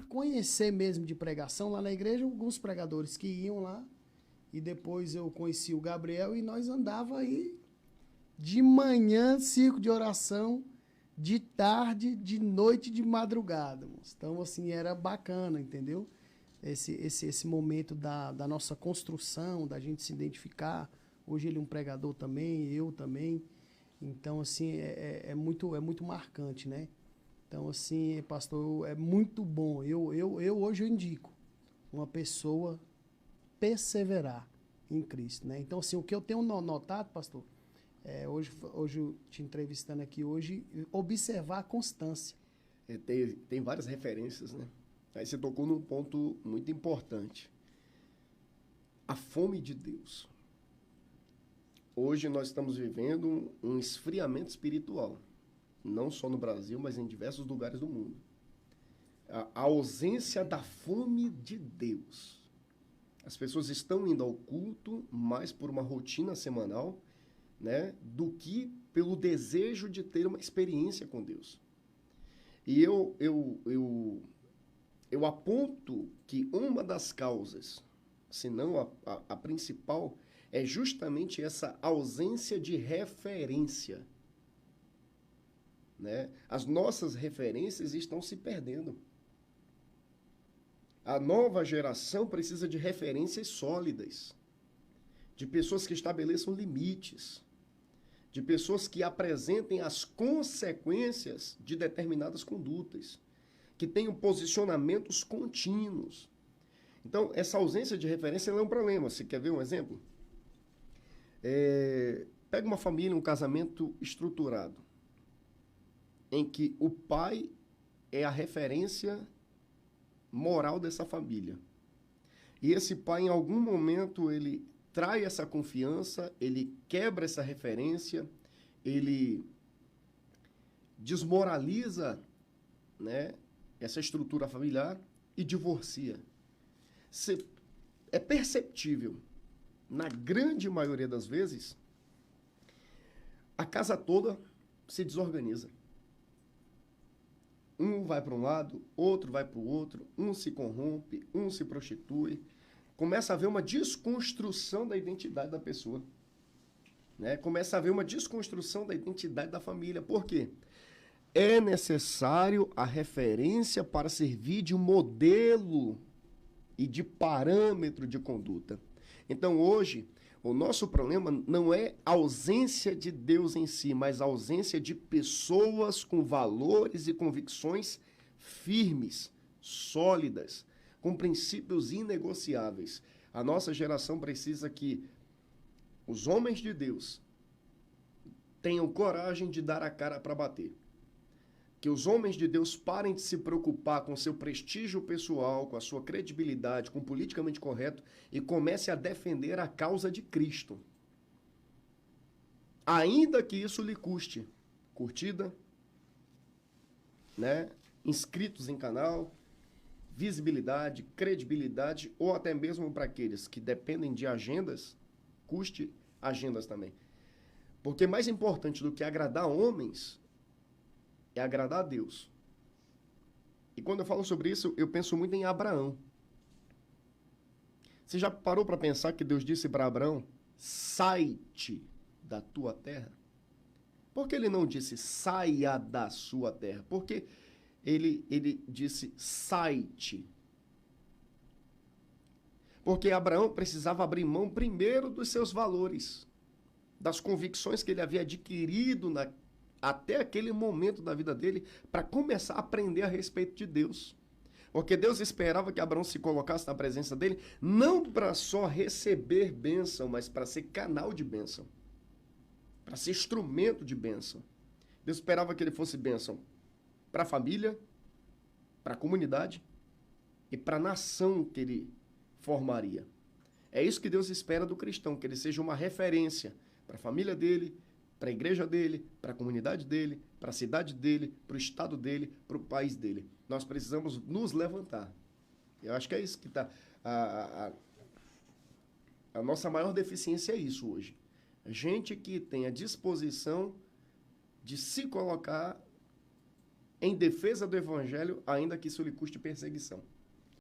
conhecer mesmo de pregação lá na igreja, alguns pregadores que iam lá, e depois eu conheci o Gabriel e nós andava aí de manhã, circo de oração, de tarde, de noite, de madrugada. Moço. Então, assim, era bacana, entendeu? Esse momento da nossa construção, da gente se identificar. Hoje ele é um pregador também, eu também. Então, assim, é muito marcante, né? Então, assim, pastor, é muito bom. Eu hoje eu indico uma pessoa perseverar em Cristo, né? Então, assim, o que eu tenho notado, pastor, hoje te entrevistando aqui hoje, observar a constância. Tem várias referências, né? Aí você tocou num ponto muito importante. A fome de Deus. Hoje nós estamos vivendo um esfriamento espiritual. Não só no Brasil, mas em diversos lugares do mundo. A ausência da fome de Deus. As pessoas estão indo ao culto mais por uma rotina semanal, né, do que pelo desejo de ter uma experiência com Deus. E eu aponto que uma das causas, se não a principal, é justamente essa ausência de referência. Né? As nossas referências estão se perdendo. A nova geração precisa de referências sólidas, de pessoas que estabeleçam limites, de pessoas que apresentem as consequências de determinadas condutas, que tenham posicionamentos contínuos. Então, essa ausência de referência é um problema. Você quer ver um exemplo? Pega uma família, um casamento estruturado, em que o pai é a referência moral dessa família. E esse pai, em algum momento, ele trai essa confiança, ele quebra essa referência, ele desmoraliza, né, essa estrutura familiar e divorcia. É perceptível, na grande maioria das vezes, a casa toda se desorganiza. Um vai para um lado, outro vai para o outro, um se corrompe, um se prostitui. Começa a haver uma desconstrução da identidade da pessoa. Né? Começa a haver uma desconstrução da identidade da família. Por quê? É necessário a referência para servir de modelo e de parâmetro de conduta. Então, hoje, o nosso problema não é a ausência de Deus em si, mas a ausência de pessoas com valores e convicções firmes, sólidas, com princípios inegociáveis. A nossa geração precisa que os homens de Deus tenham coragem de dar a cara para bater. Que os homens de Deus parem de se preocupar com seu prestígio pessoal, com a sua credibilidade, com o politicamente correto e comece a defender a causa de Cristo. Ainda que isso lhe custe curtida, né? Inscritos em canal, visibilidade, credibilidade ou até mesmo para aqueles que dependem de agendas, custe agendas também. Porque mais importante do que agradar homens é agradar a Deus. E quando eu falo sobre isso, eu penso muito em Abraão. Você já parou para pensar que Deus disse para Abraão, sai-te da tua terra? Por que ele não disse, saia da sua terra? Porque ele disse, sai-te. Porque Abraão precisava abrir mão primeiro dos seus valores, das convicções que ele havia adquirido até aquele momento da vida dele, para começar a aprender a respeito de Deus. Porque Deus esperava que Abraão se colocasse na presença dele, não para só receber bênção, mas para ser canal de bênção. Para ser instrumento de bênção. Deus esperava que ele fosse bênção para a família, para a comunidade e para a nação que ele formaria. É isso que Deus espera do cristão, que ele seja uma referência para a família dele, para a igreja dele, para a comunidade dele, para a cidade dele, para o estado dele, para o país dele. Nós precisamos nos levantar. Eu acho que é isso que está... A nossa maior deficiência é isso hoje. Gente que tem a disposição de se colocar em defesa do evangelho, ainda que isso lhe custe perseguição.